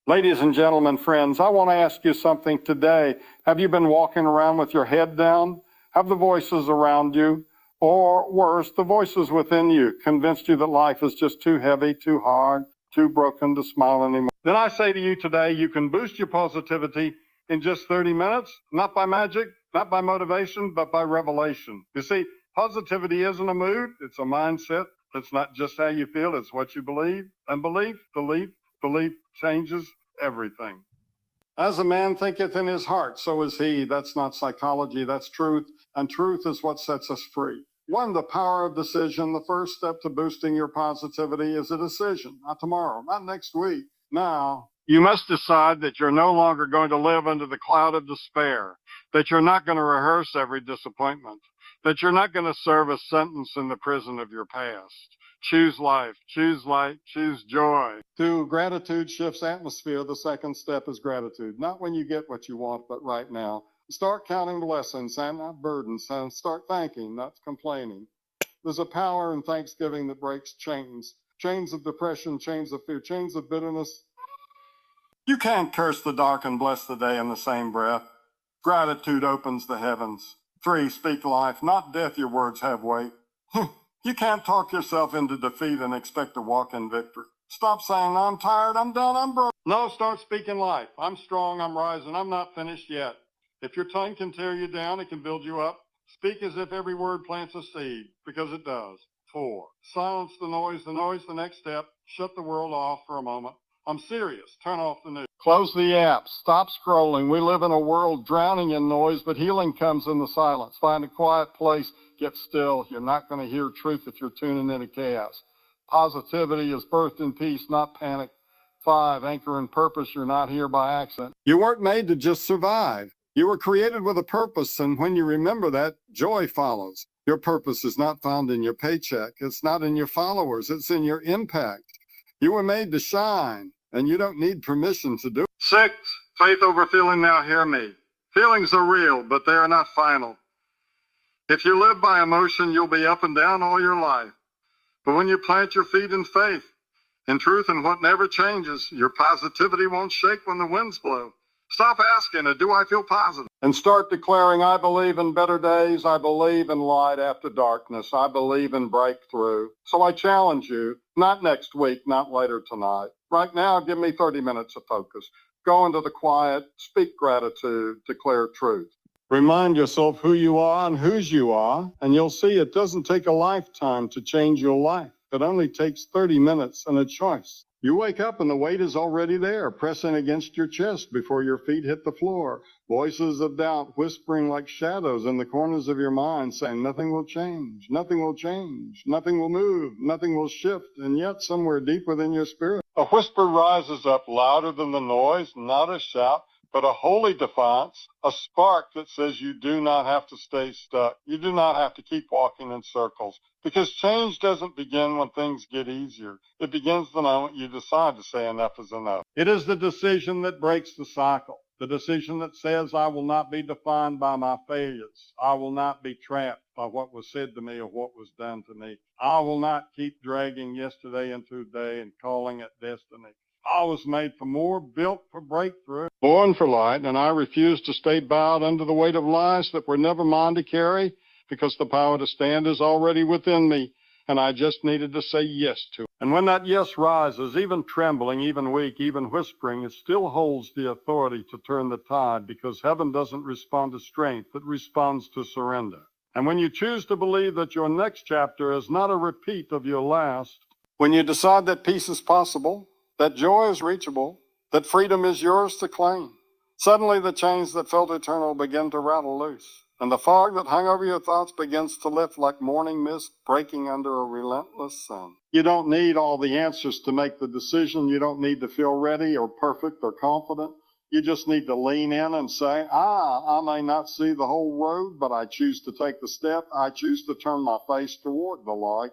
Ladies and gentlemen, friends, I want to ask you something today. Have you been walking around with your head down? Have the voices around you, or worse, the voices within you, convinced you that life is just too heavy, too hard, too broken to smile anymore? Then I say to you today, you can boost your positivity in just 30 minutes, not by magic, not by motivation, but by revelation. You see, positivity isn't a mood, it's a mindset. It's not just how you feel, it's what you believe. And belief changes everything. As a man thinketh in his heart, so is he. That's not psychology, that's truth. And truth is what sets us free. One, the power of decision. The first step to boosting your positivity is a decision. Not tomorrow, not next week. Now, you must decide that you're no longer going to live under the cloud of despair, that you're not going to rehearse every disappointment, that you're not going to serve a sentence in the prison of your past. Choose life, choose light, choose joy. To gratitude shifts atmosphere, the second step is gratitude. Not when you get what you want, but right now. Start counting blessings and not burdens, and start thanking, not complaining. There's a power in thanksgiving that breaks chains. Chains of depression, chains of fear, chains of bitterness. You can't curse the dark and bless the day in the same breath. Gratitude opens the heavens. 3, speak life, not death. Your words have weight. You can't talk yourself into defeat and expect to walk in victory. Stop saying, I'm tired, I'm done, I'm broke. No, start speaking life. I'm strong, I'm rising, I'm not finished yet. If your tongue can tear you down, it can build you up. Speak as if every word plants a seed, because it does. 4, silence the noise, the next step. Shut the world off for a moment. I'm serious. Turn off the news. Close the app. Stop scrolling. We live in a world drowning in noise, but healing comes in the silence. Find a quiet place. Get still. You're not going to hear truth if you're tuning into chaos. Positivity is birthed in peace, not panic. 5, anchor in purpose. You're not here by accident. You weren't made to just survive. You were created with a purpose, and when you remember that, joy follows. Your purpose is not found in your paycheck. It's not in your followers. It's in your impact. You were made to shine, and you don't need permission to do it. 6, faith over feeling. Now hear me. Feelings are real, but they are not final. If you live by emotion, you'll be up and down all your life. But when you plant your feet in faith, in truth, and what never changes, your positivity won't shake when the winds blow. Stop asking, do I feel positive? And start declaring, I believe in better days. I believe in light after darkness. I believe in breakthrough. So I challenge you, not next week, not later tonight. Right now, give me 30 minutes of focus. Go into the quiet, speak gratitude, declare truth. Remind yourself who you are and whose you are, and you'll see it doesn't take a lifetime to change your life. It only takes 30 minutes and a choice. You wake up and the weight is already there, pressing against your chest before your feet hit the floor. Voices of doubt whispering like shadows in the corners of your mind saying nothing will change, nothing will change, nothing will move, nothing will shift. And yet somewhere deep within your spirit, a whisper rises up louder than the noise, not a shout, but a holy defiance, a spark that says you do not have to stay stuck. You do not have to keep walking in circles, because change doesn't begin when things get easier. It begins the moment you decide to say enough is enough. It is the decision that breaks the cycle, the decision that says I will not be defined by my failures. I will not be trapped by what was said to me or what was done to me. I will not keep dragging yesterday into today and calling it destiny. I was made for more, built for breakthrough, born for light, and I refuse to stay bowed under the weight of lies that were never mine to carry, because the power to stand is already within me, and I just needed to say yes to it. And when that yes rises, even trembling, even weak, even whispering, it still holds the authority to turn the tide, because heaven doesn't respond to strength, it responds to surrender. And when you choose to believe that your next chapter is not a repeat of your last, when you decide that peace is possible, that joy is reachable, that freedom is yours to claim, suddenly the chains that felt eternal begin to rattle loose, and the fog that hung over your thoughts begins to lift like morning mist breaking under a relentless sun. You don't need all the answers to make the decision. You don't need to feel ready or perfect or confident. You just need to lean in and say, I may not see the whole road, but I choose to take the step. I choose to turn my face toward the light.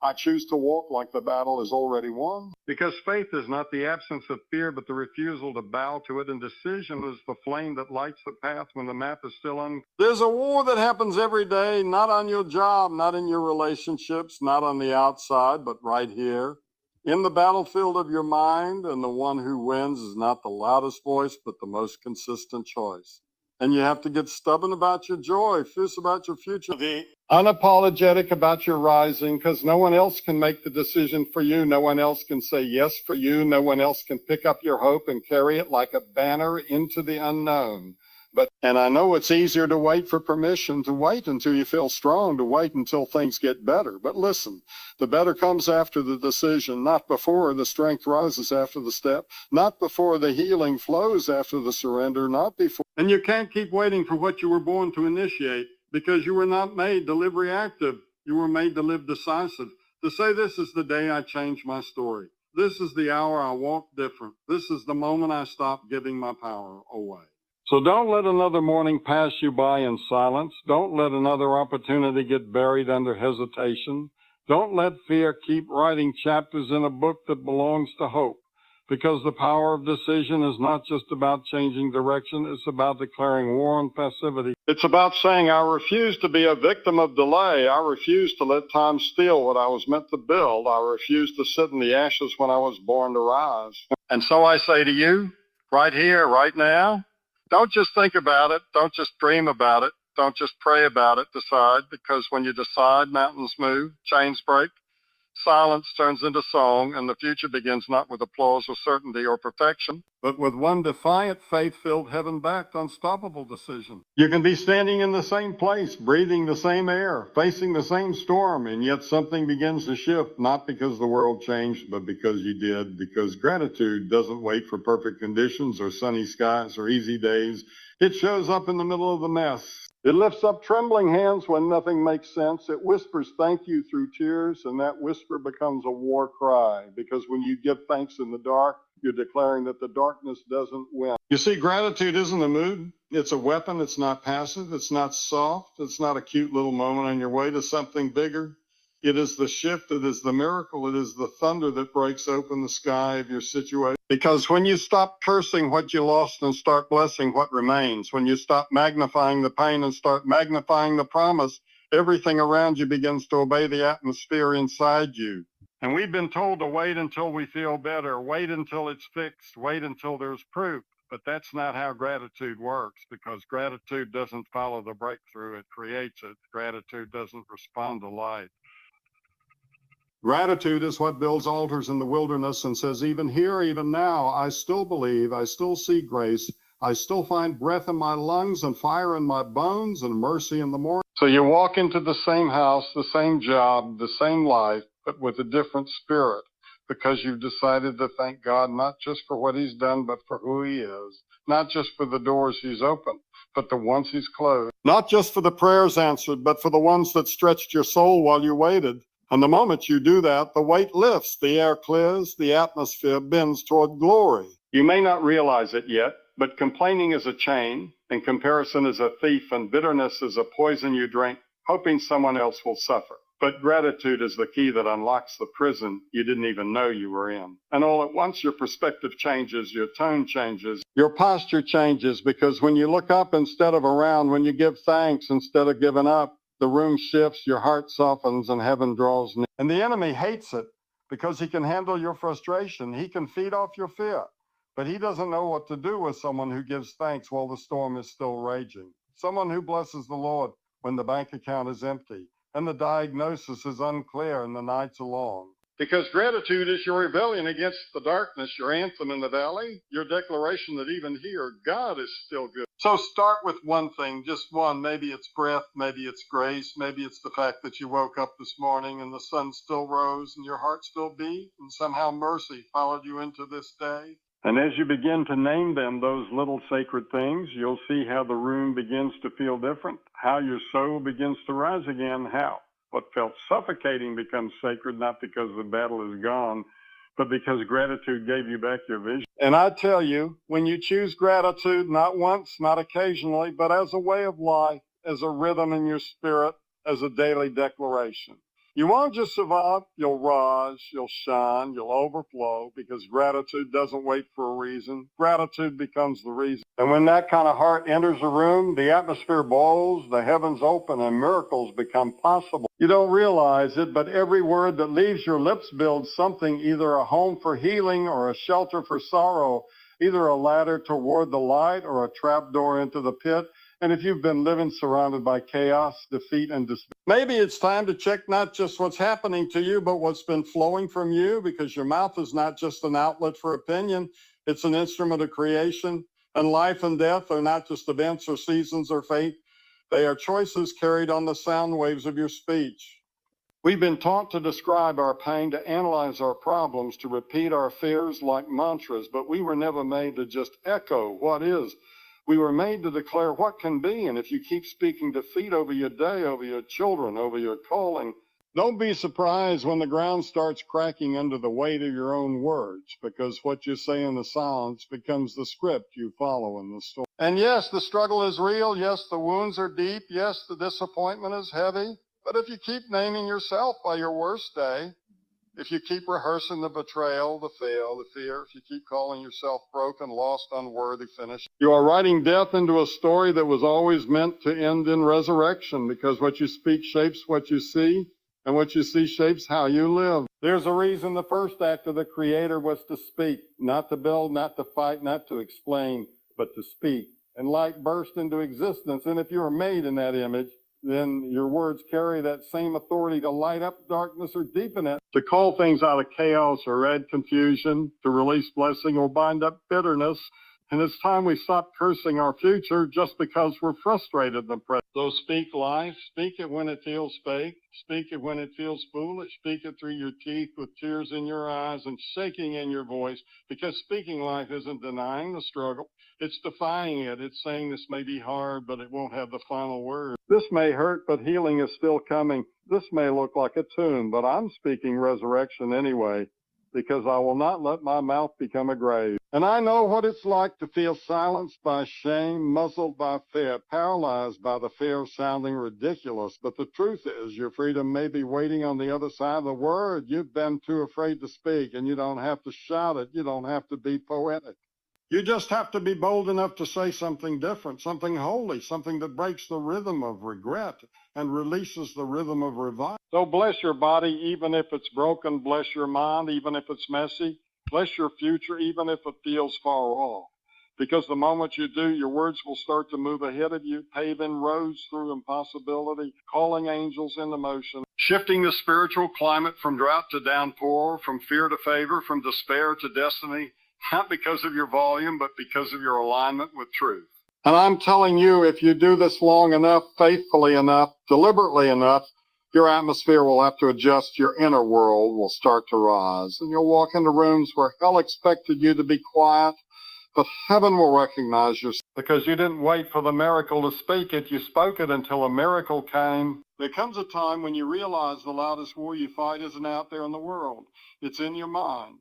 I choose to walk like the battle is already won. Because faith is not the absence of fear, but the refusal to bow to it, and decision is the flame that lights the path when the map is still unclear. There's a war that happens every day, not on your job, not in your relationships, not on the outside, but right here, in the battlefield of your mind, and the one who wins is not the loudest voice, but the most consistent choice. And you have to get stubborn about your joy, fierce about your future, the unapologetic about your rising, because no one else can make the decision for you. No one else can say yes for you. No one else can pick up your hope and carry it like a banner into the unknown. And I know it's easier to wait for permission, to wait until you feel strong, to wait until things get better. But listen, the better comes after the decision, not before. The strength rises after the step, not before. The healing flows after the surrender, not before. And you can't keep waiting for what you were born to initiate, because you were not made to live reactive. You were made to live decisive, to say, this is the day I change my story. This is the hour I walk different. This is the moment I stop giving my power away. So don't let another morning pass you by in silence. Don't let another opportunity get buried under hesitation. Don't let fear keep writing chapters in a book that belongs to hope. Because the power of decision is not just about changing direction, it's about declaring war on passivity. It's about saying, I refuse to be a victim of delay. I refuse to let time steal what I was meant to build. I refuse to sit in the ashes when I was born to rise. And so I say to you, right here, right now, don't just think about it. Don't just dream about it. Don't just pray about it. Decide, because when you decide, mountains move, chains break, silence turns into song, and the future begins not with applause or certainty or perfection, but with one defiant, faith-filled, heaven-backed, unstoppable decision. You can be standing in the same place, breathing the same air, facing the same storm, and yet something begins to shift, not because the world changed, but because you did, because gratitude doesn't wait for perfect conditions or sunny skies or easy days. It shows up in the middle of the mess. It lifts up trembling hands when nothing makes sense. It whispers thank you through tears, and that whisper becomes a war cry, because when you give thanks in the dark, you're declaring that the darkness doesn't win. You see, gratitude isn't a mood. It's a weapon. It's not passive. It's not soft. It's not a cute little moment on your way to something bigger. It is the shift. It is the miracle. It is the thunder that breaks open the sky of your situation. Because when you stop cursing what you lost and start blessing what remains, when you stop magnifying the pain and start magnifying the promise, everything around you begins to obey the atmosphere inside you. And we've been told to wait until we feel better, wait until it's fixed, wait until there's proof. But that's not how gratitude works, because gratitude doesn't follow the breakthrough, it creates it. Gratitude doesn't respond to life. Gratitude is what builds altars in the wilderness and says, even here, even now, I still believe, I still see grace, I still find breath in my lungs and fire in my bones and mercy in the morning. So you walk into the same house, the same job, the same life, but with a different spirit, because you've decided to thank God not just for what he's done, but for who he is, not just for the doors he's opened, but the ones he's closed, not just for the prayers answered, but for the ones that stretched your soul while you waited. And the moment you do that, the weight lifts, the air clears, the atmosphere bends toward glory. You may not realize it yet, but complaining is a chain, and comparison is a thief, and bitterness is a poison you drink, hoping someone else will suffer. But gratitude is the key that unlocks the prison you didn't even know you were in. And all at once, your perspective changes, your tone changes, your posture changes, because when you look up instead of around, when you give thanks instead of giving up, the room shifts, your heart softens, and heaven draws near. And the enemy hates it because he can handle your frustration. He can feed off your fear. But he doesn't know what to do with someone who gives thanks while the storm is still raging. Someone who blesses the Lord when the bank account is empty and the diagnosis is unclear and the nights are long. Because gratitude is your rebellion against the darkness, your anthem in the valley, your declaration that even here, God is still good. So start with one thing, just one. Maybe it's breath, maybe it's grace, maybe it's the fact that you woke up this morning and the sun still rose and your heart still beat and somehow mercy followed you into this day. And as you begin to name them, those little sacred things, you'll see how the room begins to feel different, how your soul begins to rise again, how what felt suffocating becomes sacred, not because the battle is gone, but because gratitude gave you back your vision. And I tell you, when you choose gratitude, not once, not occasionally, but as a way of life, as a rhythm in your spirit, as a daily declaration, You won't just survive, you'll rise, you'll shine, you'll overflow, because gratitude doesn't wait for a reason. Gratitude becomes the reason. And when that kind of heart enters a room, the atmosphere boils, the heavens open, and miracles become possible. You don't realize it, but every word that leaves your lips builds something, either a home for healing or a shelter for sorrow, either a ladder toward the light or a trapdoor into the pit. And if you've been living surrounded by chaos, defeat, and despair, maybe it's time to check not just what's happening to you, but what's been flowing from you, because your mouth is not just an outlet for opinion, it's an instrument of creation. And life and death are not just events or seasons or fate. They are choices carried on the sound waves of your speech. We've been taught to describe our pain, to analyze our problems, to repeat our fears like mantras, but we were never made to just echo what is. We were made to declare what can be, and if you keep speaking defeat over your day, over your children, over your calling, don't be surprised when the ground starts cracking under the weight of your own words, because what you say in the silence becomes the script you follow in the storm. And yes, the struggle is real. Yes, the wounds are deep. Yes, the disappointment is heavy. But if you keep naming yourself by your worst day, if you keep rehearsing the betrayal, the fail, the fear, if you keep calling yourself broken, lost, unworthy, finished, you are writing death into a story that was always meant to end in resurrection, because what you speak shapes what you see, and what you see shapes how you live. There's a reason the first act of the Creator was to speak, not to build, not to fight, not to explain, but to speak. And light burst into existence, and if you are made in that image, then your words carry that same authority to light up darkness or deepen it, to call things out of chaos or add confusion, to release blessing or bind up bitterness. And it's time we stop cursing our future just because we're frustrated in the present. So speak life, speak it when it feels fake, speak it when it feels foolish, speak it through your teeth with tears in your eyes and shaking in your voice, because speaking life isn't denying the struggle. It's defying it. It's saying this may be hard, but it won't have the final word. This may hurt, but healing is still coming. This may look like a tomb, but I'm speaking resurrection anyway, because I will not let my mouth become a grave. And I know what it's like to feel silenced by shame, muzzled by fear, paralyzed by the fear of sounding ridiculous. But the truth is, your freedom may be waiting on the other side of the word. You've been too afraid to speak, and you don't have to shout it. You don't have to be poetic. You just have to be bold enough to say something different, something holy, something that breaks the rhythm of regret and releases the rhythm of revival. So bless your body, even if it's broken. Bless your mind, even if it's messy. Bless your future, even if it feels far off. Because the moment you do, your words will start to move ahead of you, paving roads through impossibility, calling angels into motion, shifting the spiritual climate from drought to downpour, from fear to favor, from despair to destiny. Not because of your volume, but because of your alignment with truth. And I'm telling you, if you do this long enough, faithfully enough, deliberately enough, your atmosphere will have to adjust. Your inner world will start to rise. And you'll walk into rooms where hell expected you to be quiet, but heaven will recognize you, because you didn't wait for the miracle to speak it. You spoke it until a miracle came. There comes a time when you realize the loudest war you fight isn't out there in the world. It's in your mind,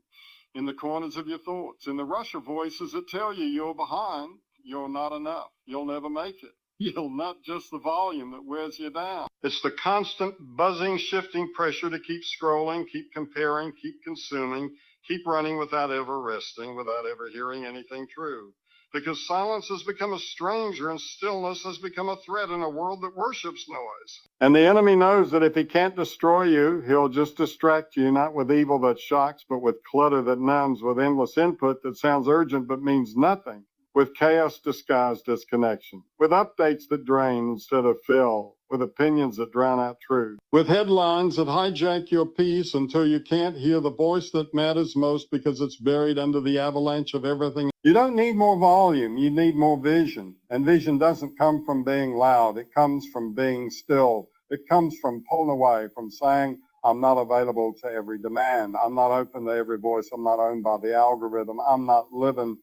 in the corners of your thoughts, in the rush of voices that tell you you're behind, you're not enough, you'll never make it. You'll not just the volume that wears you down. It's the constant buzzing, shifting pressure to keep scrolling, keep comparing, keep consuming, keep running without ever resting, without ever hearing anything true. Because silence has become a stranger and stillness has become a threat in a world that worships noise. And the enemy knows that if he can't destroy you, he'll just distract you, not with evil that shocks, but with clutter that numbs, with endless input that sounds urgent but means nothing, with chaos disguised as connection, with updates that drain instead of fill, with opinions that drown out truth, with headlines that hijack your peace until you can't hear the voice that matters most because it's buried under the avalanche of everything. You don't need more volume, you need more vision. And vision doesn't come from being loud, it comes from being still. It comes from pulling away, from saying, I'm not available to every demand. I'm not open to every voice. I'm not owned by the algorithm. I'm not living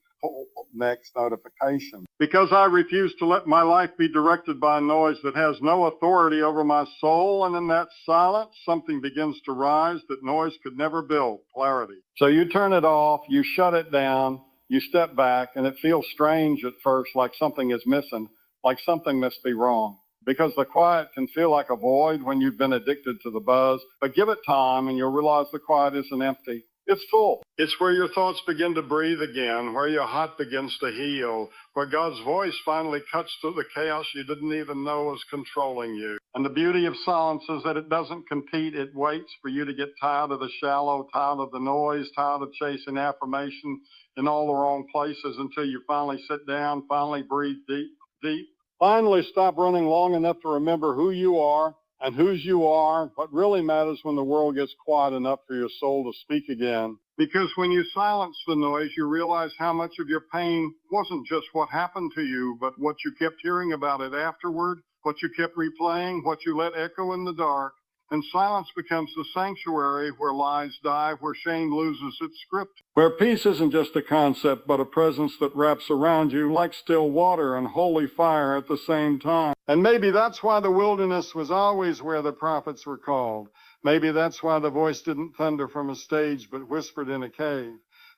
next notification. Because I refuse to let my life be directed by noise that has no authority over my soul. And in that silence, something begins to rise that noise could never build, clarity. So you turn it off, you shut it down, you step back, and it feels strange at first, like something is missing, like something must be wrong. because the quiet can feel like a void when you've been addicted to the buzz. But give it time and you'll realize the quiet isn't empty. It's full. It's where your thoughts begin to breathe again, where your heart begins to heal, where God's voice finally cuts through the chaos you didn't even know was controlling you. And the beauty of silence is that it doesn't compete. It waits for you to get tired of the shallow, tired of the noise, tired of chasing affirmation in all the wrong places until you finally sit down, finally breathe deep, deep. Finally stop running long enough to remember who you are and whose you are. What really matters when the world gets quiet enough for your soul to speak again. Because when you silence the noise, you realize how much of your pain wasn't just what happened to you, but what you kept hearing about it afterward, what you kept replaying, what you let echo in the dark. And silence becomes the sanctuary where lies die, where shame loses its script. Where peace isn't just a concept, but a presence that wraps around you like still water and holy fire at the same time. And maybe that's why the wilderness was always where the prophets were called. Maybe that's why the voice didn't thunder from a stage, but whispered in a cave.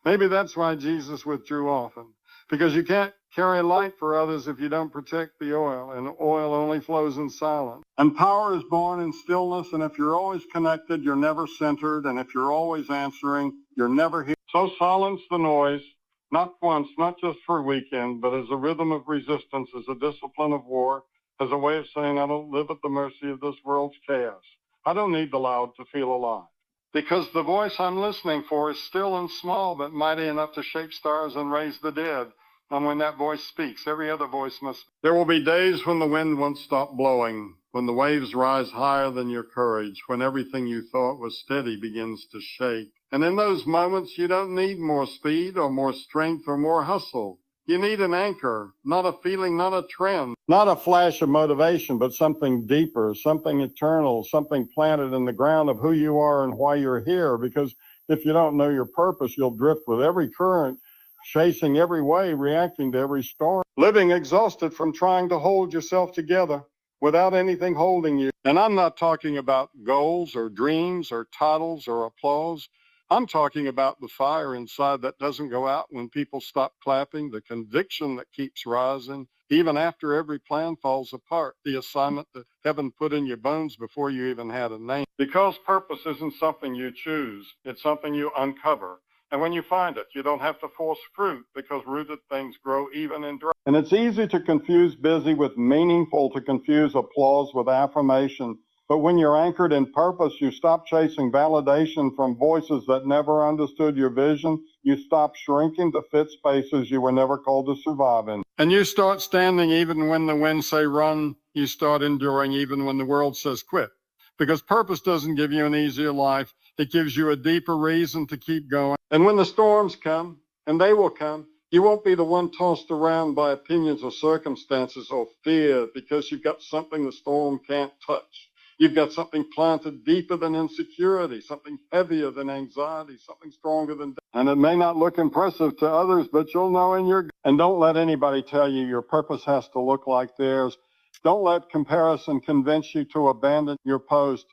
Maybe that's why Jesus withdrew often. Because you can't carry light for others if you don't protect the oil, and oil only flows in silence. And power is born in stillness, and if you're always connected, you're never centered, and if you're always answering, you're never here. So silence the noise, not once, not just for a weekend, but as a rhythm of resistance, as a discipline of war, as a way of saying, I don't live at the mercy of this world's chaos. I don't need the loud to feel alive. Because the voice I'm listening for is still and small, but mighty enough to shake stars and raise the dead. And when that voice speaks, every other voice must. There will be days when the wind won't stop blowing, when the waves rise higher than your courage, when everything you thought was steady begins to shake. And in those moments, you don't need more speed or more strength or more hustle. You need an anchor, not a feeling, not a trend, not a flash of motivation, but something deeper, something eternal, something planted in the ground of who you are and why you're here. Because if you don't know your purpose, you'll drift with every current, chasing every wave, reacting to every storm, living exhausted from trying to hold yourself together without anything holding you. And I'm not talking about goals or dreams or titles or applause. I'm talking about the fire inside that doesn't go out when people stop clapping, the conviction that keeps rising, even after every plan falls apart, the assignment that heaven put in your bones before you even had a name. Because purpose isn't something you choose, it's something you uncover. And when you find it, you don't have to force fruit because rooted things grow even in drought. And it's easy to confuse busy with meaningful, to confuse applause with affirmation. But when you're anchored in purpose, you stop chasing validation from voices that never understood your vision. You stop shrinking to fit spaces you were never called to survive in. And you start standing even when the winds say run. You start enduring even when the world says quit. Because purpose doesn't give you an easier life. It gives you a deeper reason to keep going. And when the storms come, and they will come, you won't be the one tossed around by opinions or circumstances or fear, because you've got something the storm can't touch. You've got something planted deeper than insecurity, something heavier than anxiety, something stronger than death. And it may not look impressive to others, but you'll know in your. And don't let anybody tell you your purpose has to look like theirs. Don't let comparison convince you to abandon your post.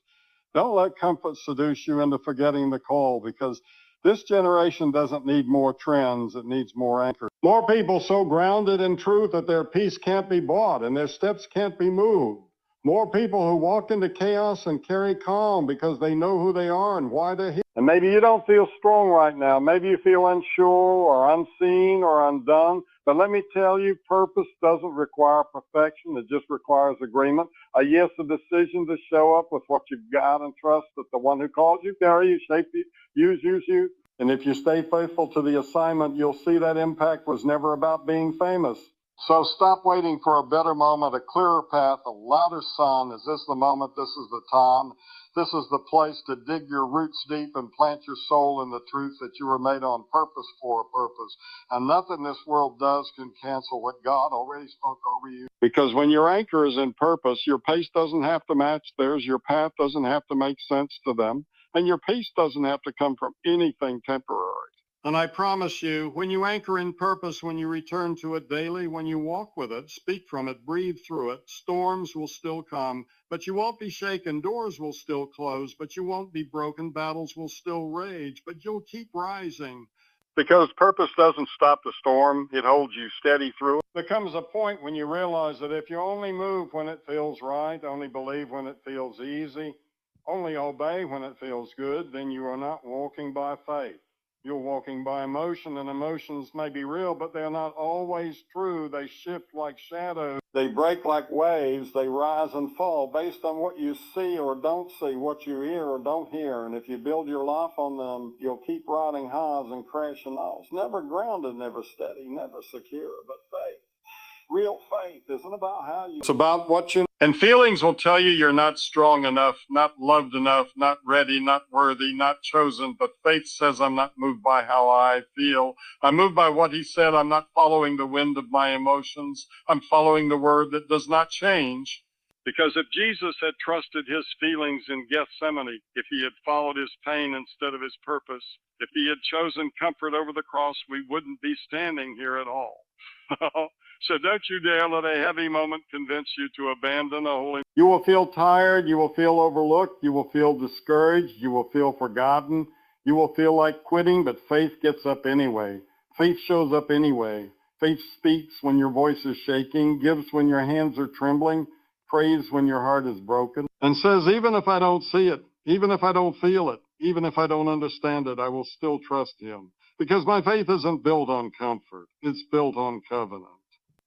Don't let comfort seduce you into forgetting the call, because this generation doesn't need more trends. It needs more anchors. More people so grounded in truth that their peace can't be bought and their steps can't be moved. More people who walk into chaos and carry calm because they know who they are and why they're here. And maybe you don't feel strong right now. Maybe you feel unsure or unseen or undone. But let me tell you, purpose doesn't require perfection. It just requires agreement. A yes, a decision to show up with what you've got and trust that the one who called you, carry you, shape you, use you. And if you stay faithful to the assignment, you'll see that impact was never about being famous. So stop waiting for a better moment, a clearer path, a louder sun. Is this the moment? This is the time. This is the place to dig your roots deep and plant your soul in the truth that you were made on purpose for a purpose. And nothing this world does can cancel what God already spoke over you. Because when your anchor is in purpose, your pace doesn't have to match theirs. Your path doesn't have to make sense to them. And your peace doesn't have to come from anything temporary. And I promise you, when you anchor in purpose, when you return to it daily, when you walk with it, speak from it, breathe through it, storms will still come, but you won't be shaken. Doors will still close, but you won't be broken. Battles will still rage, but you'll keep rising. Because purpose doesn't stop the storm, it holds you steady through it. There comes a point when you realize that if you only move when it feels right, only believe when it feels easy, only obey when it feels good, then you are not walking by faith. You're walking by emotion, and emotions may be real, but they're not always true. They shift like shadows. They break like waves. They rise and fall based on what you see or don't see, what you hear or don't hear. And if you build your life on them, you'll keep riding highs and crashing lows. Never grounded, never steady, never secure, but faith. Real faith isn't about how you... It's about what you... And feelings will tell you you're not strong enough, not loved enough, not ready, not worthy, not chosen. But faith says I'm not moved by how I feel. I'm moved by what he said. I'm not following the wind of my emotions. I'm following the word that does not change. Because if Jesus had trusted his feelings in Gethsemane, if he had followed his pain instead of his purpose, if he had chosen comfort over the cross, we wouldn't be standing here at all. So don't you dare let a heavy moment convince you to abandon a holy... You will feel tired, you will feel overlooked, you will feel discouraged, you will feel forgotten, you will feel like quitting, but faith gets up anyway. Faith shows up anyway. Faith speaks when your voice is shaking, gives when your hands are trembling, prays when your heart is broken, and says, even if I don't see it, even if I don't feel it, even if I don't understand it, I will still trust him. Because my faith isn't built on comfort, it's built on covenant.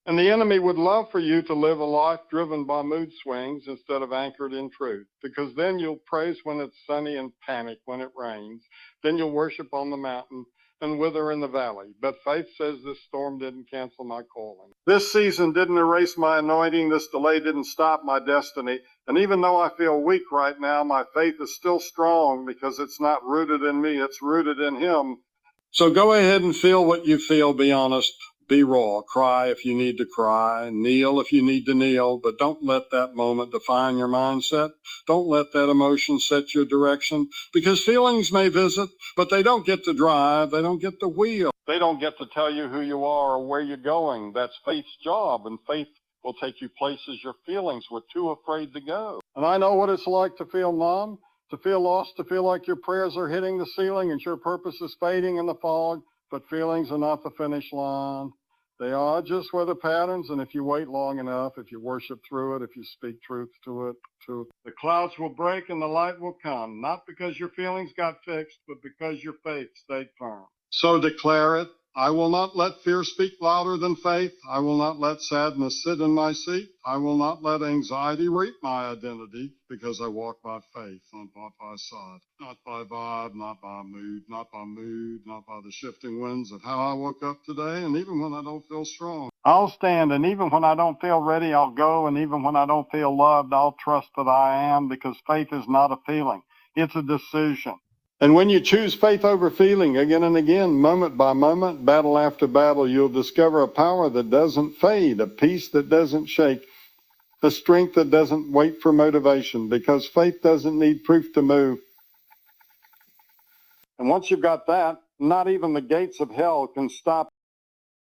And the enemy would love for you to live a life driven by mood swings instead of anchored in truth, because then you'll praise when it's sunny and panic when it rains. Then you'll worship on the mountain and wither in the valley. But faith says this storm didn't cancel my calling. This season didn't erase my anointing. This delay didn't stop my destiny. And even though I feel weak right now, my faith is still strong because it's not rooted in me. It's rooted in him. So go ahead and feel what you feel. Be honest. Be raw. Cry if you need to cry. Kneel if you need to kneel. But don't let that moment define your mindset. Don't let that emotion set your direction. Because feelings may visit, but they don't get to drive. They don't get to wheel. They don't get to tell you who you are or where you're going. That's faith's job. And faith will take you places your feelings were too afraid to go. And I know what it's like to feel numb, to feel lost, to feel like your prayers are hitting the ceiling and your purpose is fading in the fog. But feelings are not the finish line. They are just weather patterns, and if you wait long enough, if you worship through it, if you speak truth to it, the clouds will break and the light will come, not because your feelings got fixed, but because your faith stayed firm. So declare it. I will not let fear speak louder than faith. I will not let sadness sit in my seat. I will not let anxiety reap my identity, because I walk by faith, not by sight, not by vibe, not by mood, not by the shifting winds of how I woke up today. And even when I don't feel strong, I'll stand. And even when I don't feel ready, I'll go. And even when I don't feel loved, I'll trust that I am, because faith is not a feeling. It's a decision. And when you choose faith over feeling again and again, moment by moment, battle after battle, you'll discover a power that doesn't fade, a peace that doesn't shake, a strength that doesn't wait for motivation, because faith doesn't need proof to move. And once you've got that, not even the gates of hell can stop